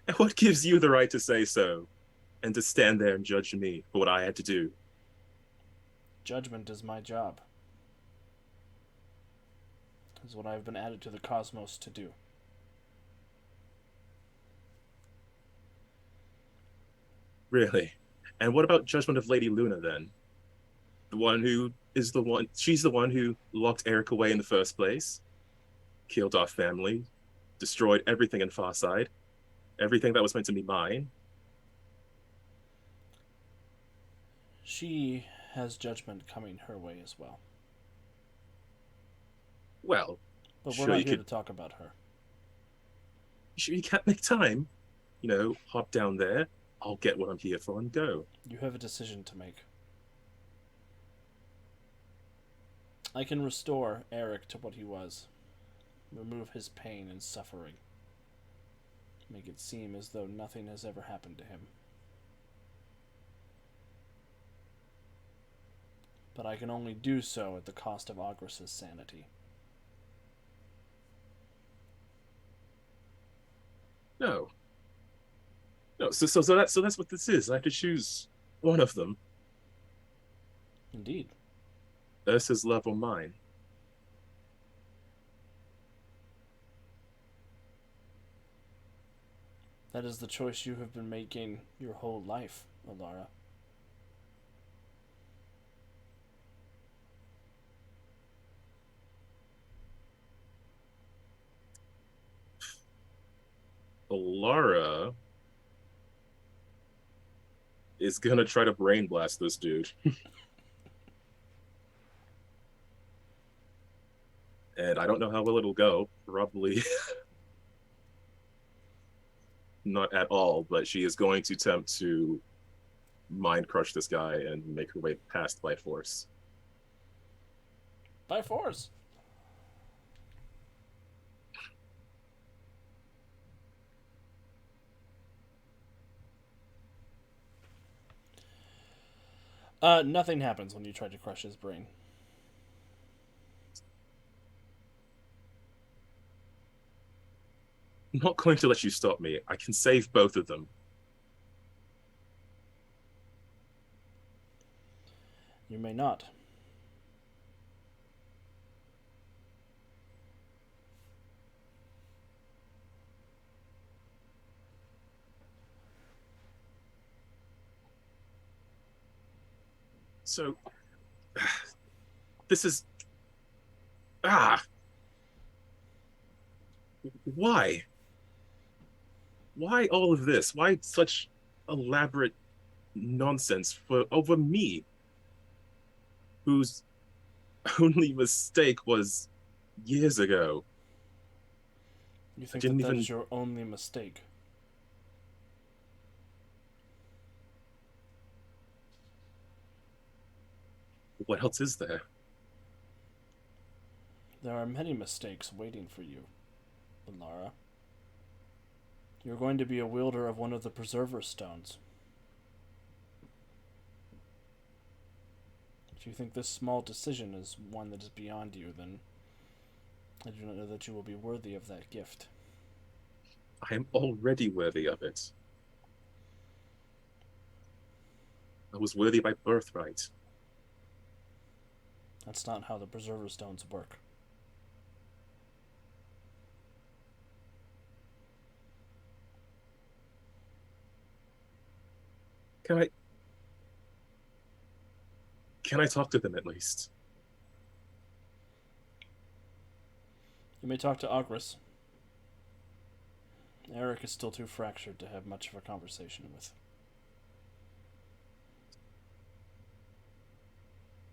And what gives you the right to say so? And to stand there and judge me for what I had to do? Judgment is my job. Is what I've been added to the cosmos to do. Really? And what about judgment of Lady Luna then? She's the one who locked Eric away in the first place, killed our family, destroyed everything in Farside, everything that was meant to be mine. She has judgment coming her way as well. Well, but we're sure, not here to talk about her. Sure, you can't make time. Hop down there. I'll get what I'm here for and go. You have a decision to make. I can restore Eric to what he was. Remove his pain and suffering. Make it seem as though nothing has ever happened to him. But I can only do so at the cost of Agras's sanity. No. So that's what this is. I have to choose one of them. Indeed. Ursa's love or mine. That is the choice you have been making your whole life, Alara. Alara is gonna try to brain blast this dude. And I don't know how well it'll go. Probably not at all, but she is going to attempt to mind crush this guy and make her way past by force. By force? Nothing happens when you try to crush his brain. I'm not going to let you stop me. I can save both of them. You may not. So, this is... Why? Why all of this? Why such elaborate nonsense over me? Whose only mistake was years ago. You think that is your only mistake? What else is there? There are many mistakes waiting for you, Alara. You're going to be a wielder of one of the Preserver Stones. If you think this small decision is one that is beyond you, then I do not know that you will be worthy of that gift. I am already worthy of it. I was worthy by birthright. That's not how the Preserver Stones work. Can I talk to them at least? You may talk to Ogris. Eric is still too fractured to have much of a conversation with.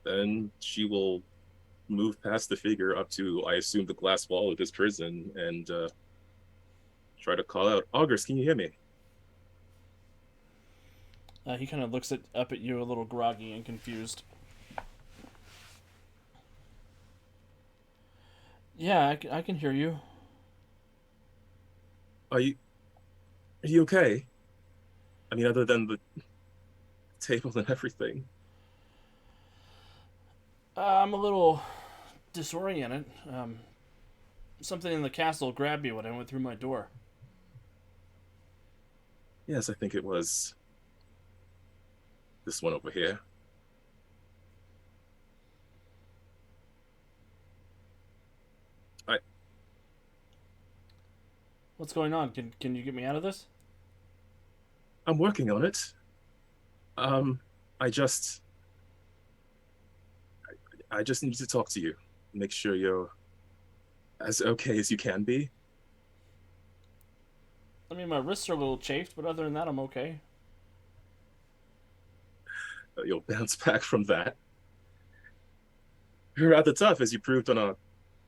Then she will move past the figure up to, I assume, the glass wall of this prison and try to call out, August, can you hear me? He kind of looks up at you a little groggy and confused. Yeah, I can hear you. Are you okay? I mean, other than the table and everything. I'm a little disoriented. Something in the castle grabbed me when I went through my door. Yes, I think it was this one over here. What's going on? Can you get me out of this? I'm working on it. I just need to talk to you. Make sure you're as okay as you can be. I mean, my wrists are a little chafed, but other than that, I'm okay. You'll bounce back from that. You're rather tough, as you proved on our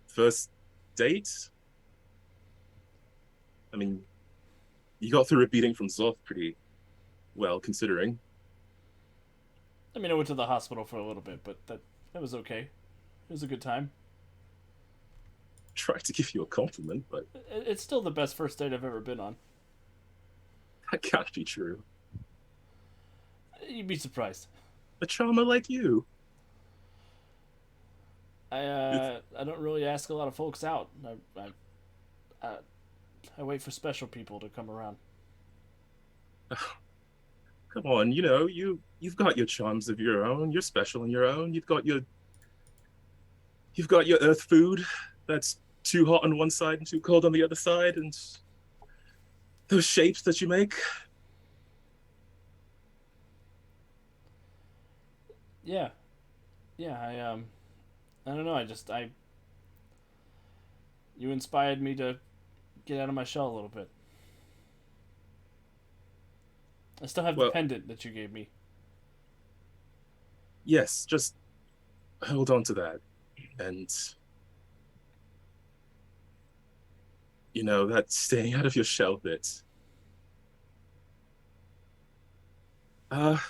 first date. I mean, you got through a beating from Zoth pretty well, considering. I mean, I went to the hospital for a little bit, but that was okay. It was a good time. Tried to give you a compliment, but It's still the best first date I've ever been on. that can't be true. You'd be surprised. A charmer like you. I don't really ask a lot of folks out. I wait for special people to come around. Come on, you've got your charms of your own. You're special on your own. You've got your earth food that's too hot on one side and too cold on the other side, and those shapes that you make. Yeah, I don't know. You inspired me to get out of my shell a little bit. I still have the pendant that you gave me. Yes, just hold on to that. And, that staying out of your shell bit. I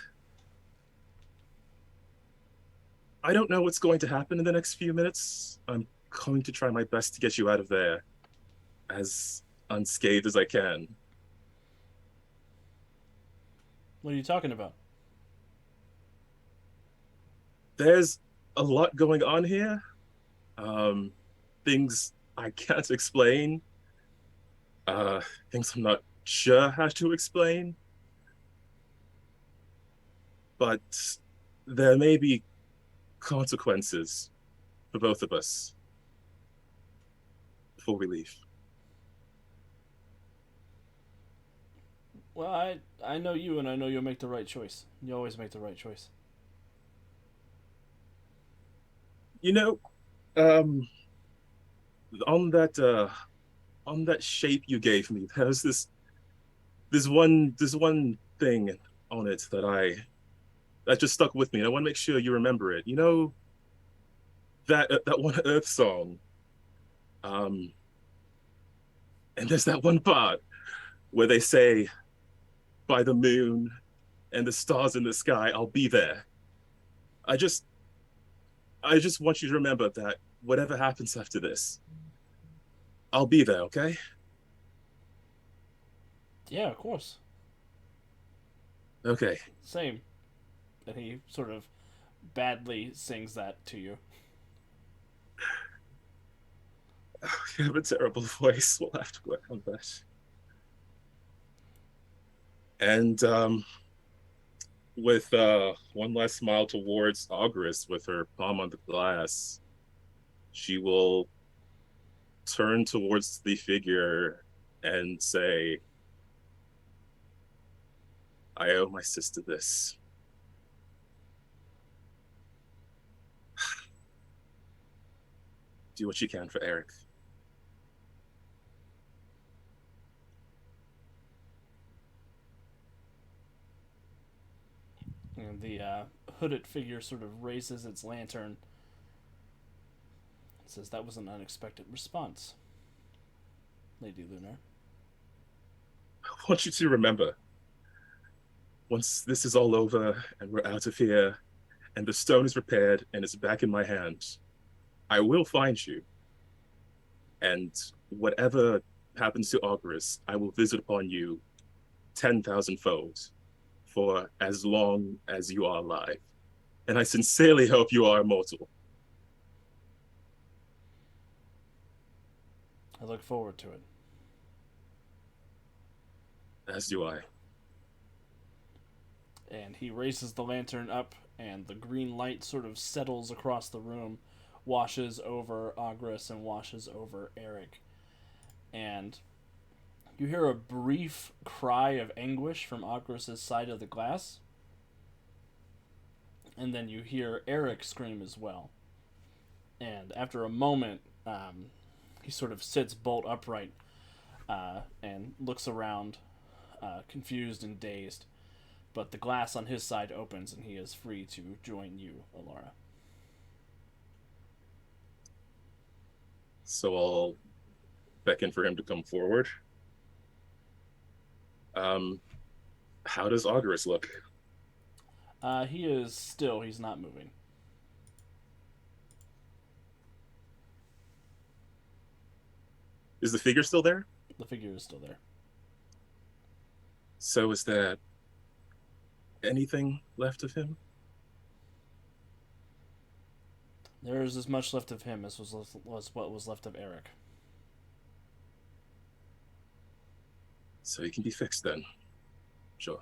don't know what's going to happen in the next few minutes. I'm going to try my best to get you out of there as unscathed as I can. What are you talking about? There's a lot going on here. Things I can't explain. Things I'm not sure how to explain. But there may be consequences for both of us before we leave. Well, I know you, and I know you'll make the right choice. You always make the right choice. On that shape you gave me, there's this one thing on it that just stuck with me, and I want to make sure you remember it. That one Earth song, and there's that one part where they say, "By the moon and the stars in the sky, I'll be there." I just want you to remember that whatever happens after this, I'll be there, okay? Yeah, of course. Okay. Same. And he sort of badly sings that to you. You have a terrible voice. We'll have to work on that. And with one last smile towards Auguris with her palm on the glass, she will turn towards the figure and say, I owe my sister this. Do what you can for Eric. And the hooded figure sort of raises its lantern. It says, that was an unexpected response, Lady Lunar. I want you to remember, once this is all over and we're out of here and the stone is repaired and it's back in my hand, I will find you. And whatever happens to Auguris, I will visit upon you 10,000-fold for as long as you are alive. And I sincerely hope you are immortal. I look forward to it. As do I. And he raises the lantern up, and the green light sort of settles across the room, washes over Auguris and washes over Eric. And you hear a brief cry of anguish from Auguris' side of the glass. And then you hear Eric scream as well. And after a moment, he sort of sits bolt upright and looks around, confused and dazed. But the glass on his side opens, and he is free to join you, Alara. So I'll beckon for him to come forward. How does Auguris look? He is still. He's not moving. Is the figure still there? The figure is still there. So is there anything left of him? There is as much left of him as was what was left of Eric. So he can be fixed then. Sure.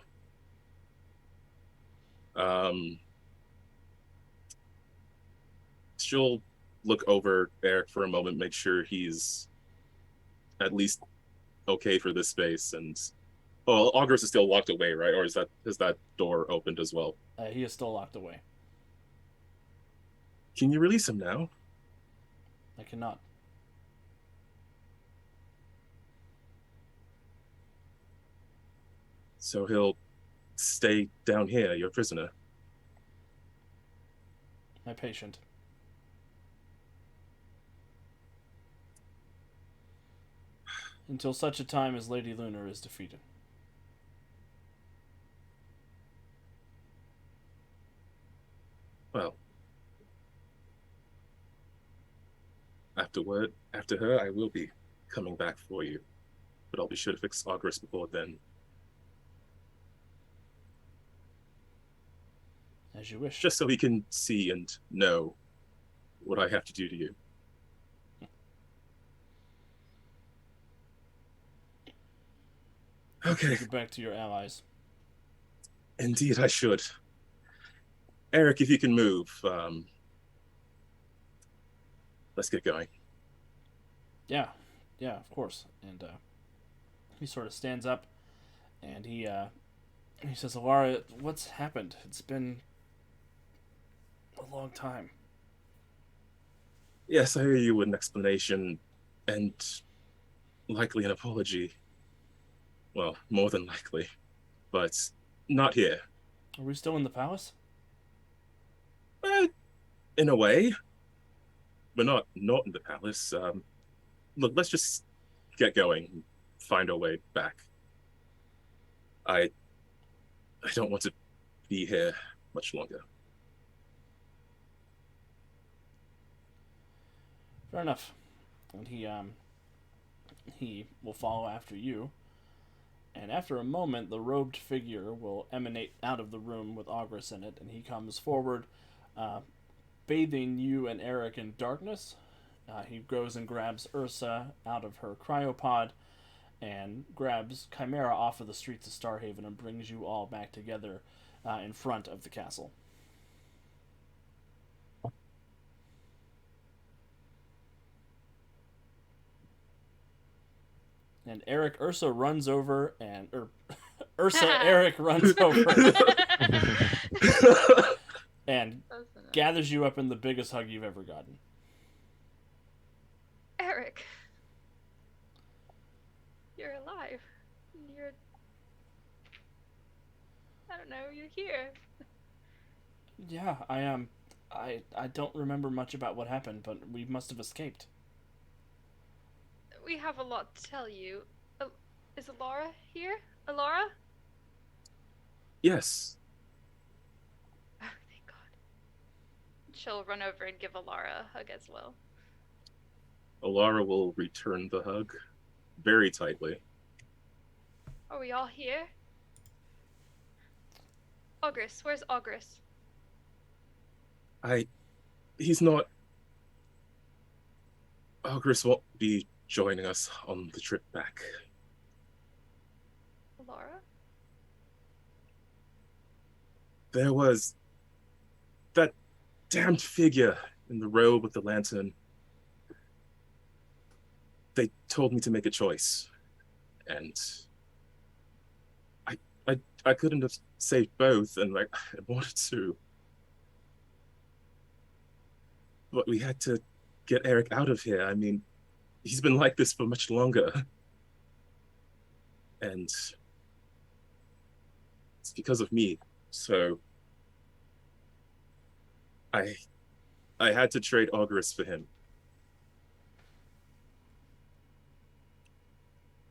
She'll look over Eric for a moment, make sure he's at least okay for this space, and Auguris is still locked away, right? Or is that door opened as well? He is still locked away. Can you release him now? I cannot. So he'll stay down here, your prisoner. My patient. Until such a time as Lady Lunar is defeated. Well, after her, I will be coming back for you, but I'll be sure to fix Auguris before then. As you wish. Just so he can see and know what I have to do to you. Okay. Get back to your allies. Indeed, I should. Eric, if you can move, let's get going. Yeah, of course. And he sort of stands up, and he says, Alara, what's happened? It's been a long time. Yes, I owe you an explanation, and likely an apology. Well, more than likely, but not here. Are we still in the palace? In a way. We're not in the palace. Look, let's just get going and find our way back. I don't want to be here much longer. Fair enough. And he will follow after you. And after a moment, the robed figure will emanate out of the room with Auguris in it, and he comes forward, Uh, bathing you and Eric in darkness, he goes and grabs Ursa out of her cryopod and grabs Chimera off of the streets of Starhaven and brings you all back together in front of the castle. And Ursa runs over and Eric runs over and gathers you up in the biggest hug you've ever gotten. Eric, you're alive. You're, I don't know, you're here. Yeah, I am. I don't remember much about what happened, but we must have escaped. We have a lot to tell you. Is Alara here? Alara? Yes. Oh, thank God. She'll run over and give Alara a hug as well. Alara will return the hug very tightly. Are we all here? Ogris, where's Ogris? He's not. Ogris won't be joining us on the trip back. Alara? There was that damned figure in the robe with the lantern. They told me to make a choice, and I couldn't have saved both, and I wanted to. But we had to get Eric out of here. I mean, he's been like this for much longer. And it's because of me. So I had to trade Ogris for him.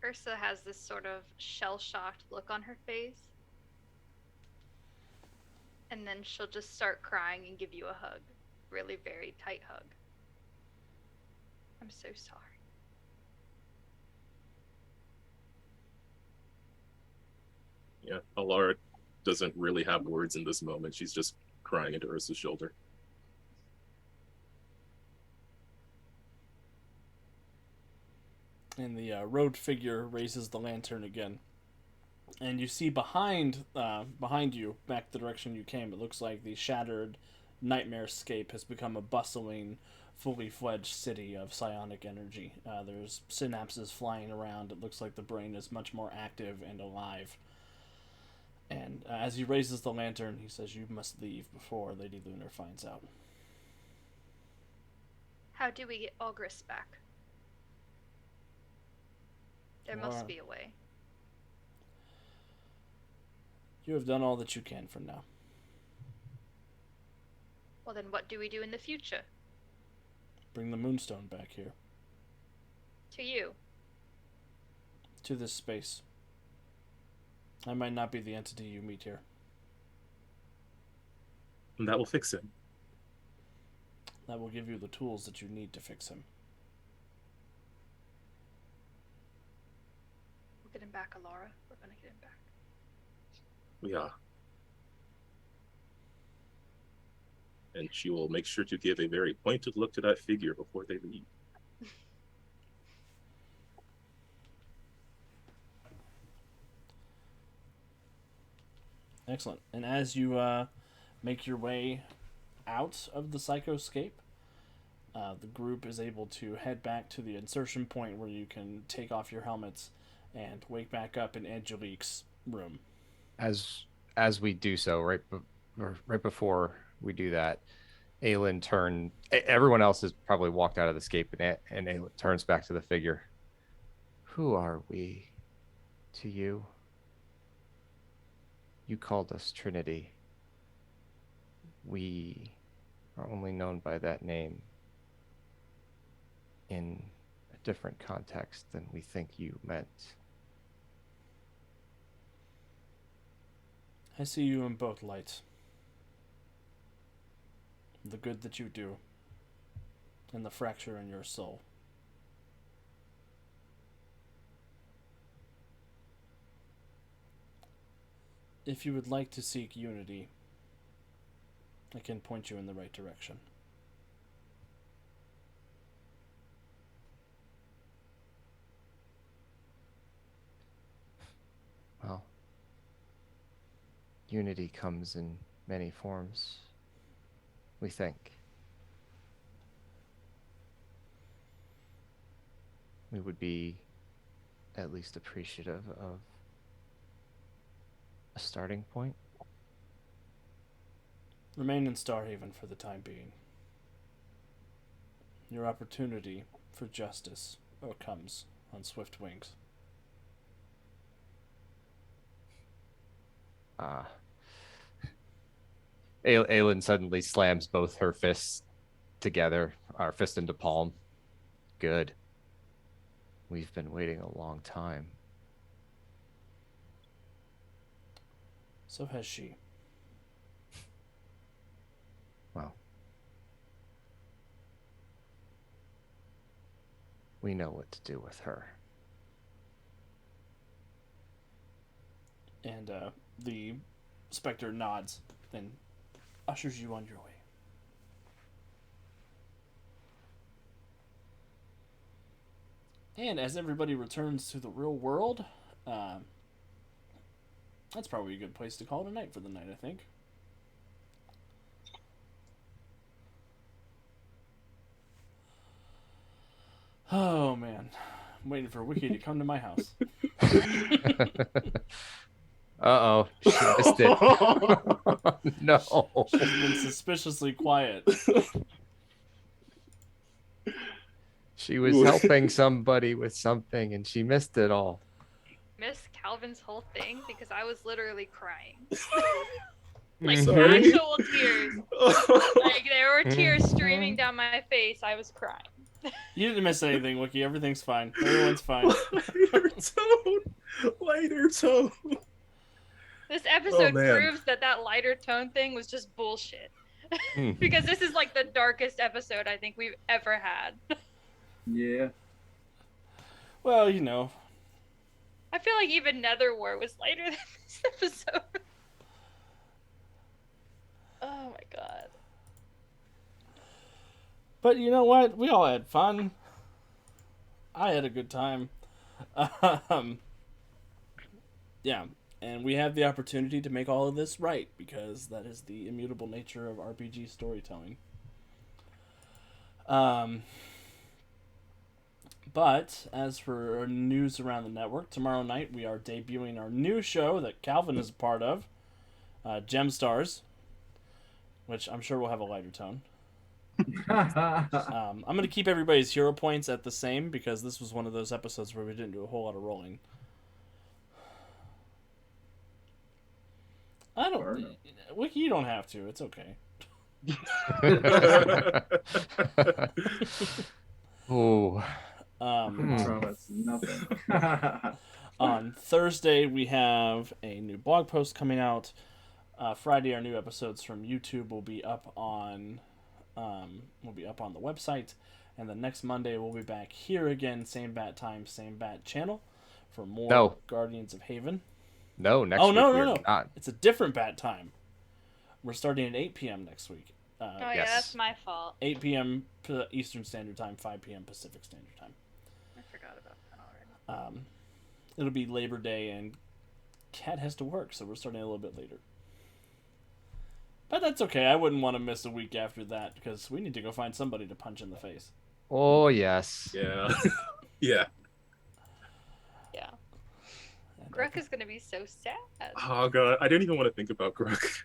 Ursa has this sort of shell-shocked look on her face. And then she'll just start crying and give you a hug. Really very tight hug. I'm so sorry. Yeah, Alara doesn't really have words in this moment. She's just crying into Ursa's shoulder. And the road figure raises the lantern again. And you see behind you, back the direction you came, it looks like the shattered nightmare scape has become a bustling, fully fledged city of psionic energy. There's synapses flying around. It looks like the brain is much more active and alive. And as he raises the lantern, he says, "You must leave before Lady Lunar finds out." How do we get Ogris back? There must be a way. You have done all that you can for now. Well, then what do we do in the future? Bring the Moonstone back here. To you. To this space. I might not be the entity you meet here. And that will fix him. That will give you the tools that you need to fix him. We'll get him back, Alara. We're gonna get him back. We are. And she will make sure to give a very pointed look to that figure before they leave. Excellent. And as you make your way out of the psychoscape, the group is able to head back to the insertion point where you can take off your helmets and wake back up in Angelique's room. As we do so, right before we do that, Aelin everyone else has probably walked out of the scape, and Aelin turns back to the figure. Who are we to you? You called us Trinity. We are only known by that name in a different context than we think you meant. I see you in both lights. The good that you do, and the fracture in your soul. If you would like to seek unity, I can point you in the right direction. Well, unity comes in many forms, we think. We would be at least appreciative of a starting point. Remain in Starhaven for the time being. Your opportunity for justice comes on swift wings. Aelin suddenly slams both her fists together, our fist into palm. Good. We've been waiting a long time. So has she. Well, we know what to do with her. And the Spectre nods and ushers you on your way. And as everybody returns to the real world, that's probably a good place to call it a night for the night, I think. Oh, man. I'm waiting for Wiki to come to my house. Uh-oh, she missed it. No. She's been suspiciously quiet. She was helping somebody with something and she missed it all. Missed Calvin's whole thing because I was literally crying. Sorry. Actual tears. Like there were tears streaming down my face. I was crying. You didn't miss anything, Wiki. Everything's fine. Everyone's fine. Lighter tone. Lighter tone. This episode man. proves that lighter tone thing was just bullshit. Because this is like the darkest episode I think we've ever had. Yeah. Well, you know. I feel like even Netherwar was lighter than this episode. Oh my god. But you know what? We all had fun. I had a good time. Yeah. And we have the opportunity to make all of this right, because that is the immutable nature of RPG storytelling. But as for news around the network, tomorrow night we are debuting our new show that Calvin is a part of, Gemstars, which I'm sure will have a lighter tone. I'm going to keep everybody's hero points at the same, because this was one of those episodes where we didn't do a whole lot of rolling. I don't... Wiki, you don't have to. It's okay. Oh. That's nothing. On Thursday, we have a new blog post coming out. Friday, our new episodes from YouTube will be up on the website, and the next Monday we'll be back here again, same bat time, same bat channel, for more Guardians of Haven. No, next week. No. Not. It's a different bat time. We're starting at 8 p.m. next week. Yeah, Yes. that's my fault. 8 p.m. Eastern Standard Time, 5 p.m. Pacific Standard Time. I forgot about that already. It'll be Labor Day, and Kat has to work, so we're starting a little bit later. But that's okay. I wouldn't want to miss a week after that, because we need to go find somebody to punch in the face. Oh, yes. Yeah. Yeah. Yeah. Gruk is gonna be so sad. Oh god, I didn't even want to think about Gruk.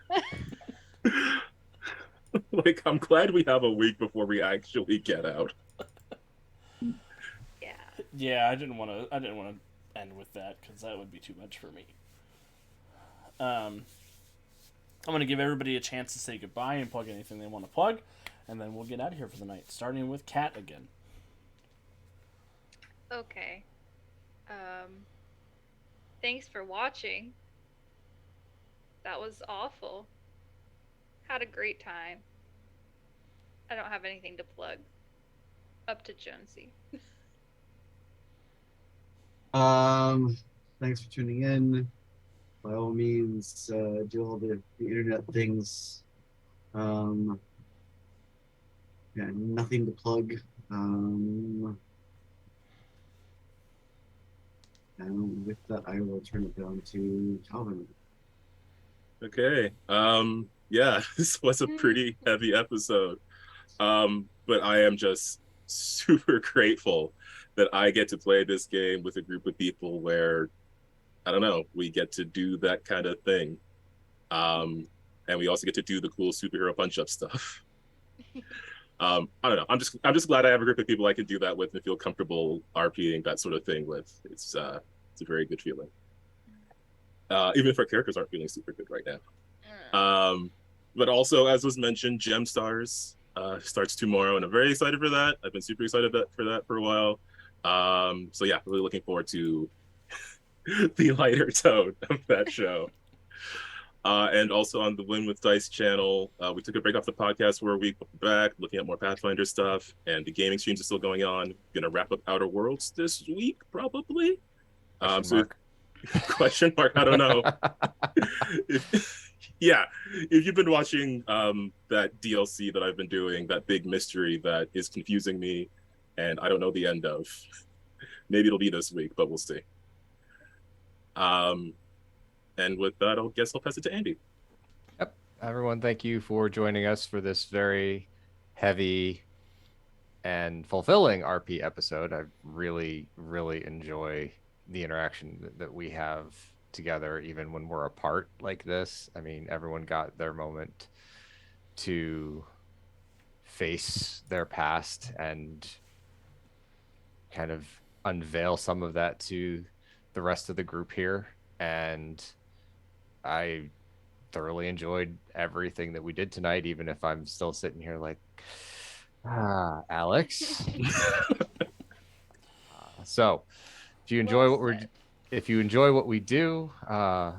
Like, I'm glad we have a week before we actually get out. Yeah. Yeah, I didn't want to end with that, because that would be too much for me. I'm going to give everybody a chance to say goodbye and plug anything they want to plug, and then we'll get out of here for the night, starting with Kat again. Okay. Thanks for watching. That was awful. Had a great time. I don't have anything to plug. Up to Jonesy. Thanks for tuning in. By all means, do all the internet things. Yeah, nothing to plug. And with that, I will turn it down to Calvin. Okay. Yeah, this was a pretty heavy episode. But I am just super grateful that I get to play this game with a group of people where, I don't know, we get to do that kind of thing. And we also get to do the cool superhero punch-up stuff. I don't know. I'm just glad I have a group of people I can do that with and feel comfortable RPing that sort of thing with. It's a very good feeling. Even if our characters aren't feeling super good right now. But also, as was mentioned, Gem Stars starts tomorrow, and I'm very excited for that. I've been super excited for that for a while. So yeah, really looking forward to the lighter tone of that show. And also on the Win with Dice channel, we took a break off the podcast for a week, back looking at more Pathfinder stuff, and the gaming streams are still going on. Gonna wrap up Outer Worlds this week, probably. Question mark. Question mark. I don't know. Yeah, if you've been watching that DLC that I've been doing, that big mystery that is confusing me, and I don't know the end of. Maybe it'll be this week, but we'll see. And with that, I'll pass it to Andy. Yep. Everyone, thank you for joining us for this very heavy and fulfilling RP episode. I really, really enjoy the interaction that we have together, even when we're apart like this. I mean, everyone got their moment to face their past and kind of unveil some of that to the rest of the group here. And I thoroughly enjoyed everything that we did tonight, even if I'm still sitting here like, Alex. So if you enjoy what we do,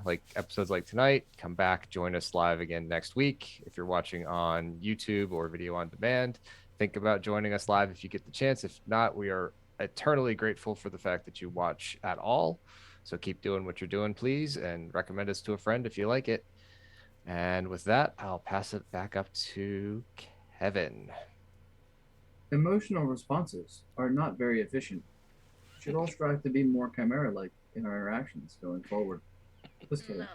like episodes like tonight, come back, join us live again next week. If you're watching on YouTube or video on demand, think about joining us live if you get the chance. If not, we are eternally grateful for the fact that you watch at all. So keep doing what you're doing, please, and recommend us to a friend if you like it. And with that, I'll pass it back up to Kevin. Emotional responses are not very efficient. We should all strive to be more chimera-like in our interactions going forward. Just kidding.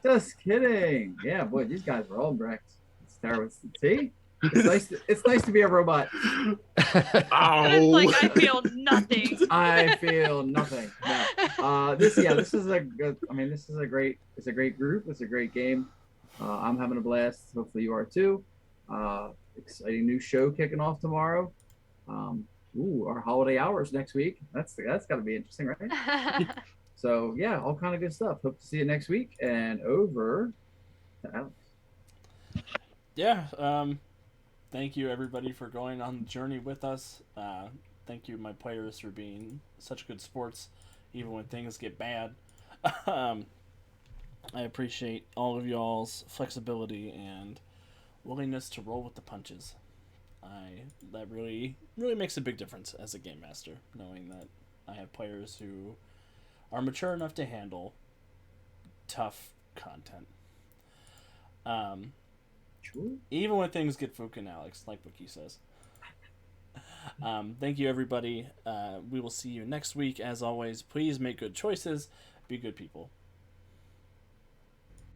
Just kidding. Yeah, boy, these guys are all wrecked. It's terrible. See? It's nice to be a robot. Ow! It's like I feel nothing. I feel nothing. No. This is a good. I mean, this is a great. It's a great group. It's a great game. I'm having a blast. Hopefully, you are too. Exciting new show kicking off tomorrow. Our holiday hours next week. That's got to be interesting, right? So yeah, all kind of good stuff. Hope to see you next week. And over to Alex. Yeah. Thank you everybody for going on the journey with us. Thank you, my players, for being such good sports, even when things get bad. I appreciate all of y'all's flexibility and willingness to roll with the punches. That really makes a big difference as a game master, knowing that I have players who are mature enough to handle tough content. Sure. Even when things get fucking, Alex, like Wiki says. Thank you, everybody. We will see you next week. As always, please make good choices. Be good people.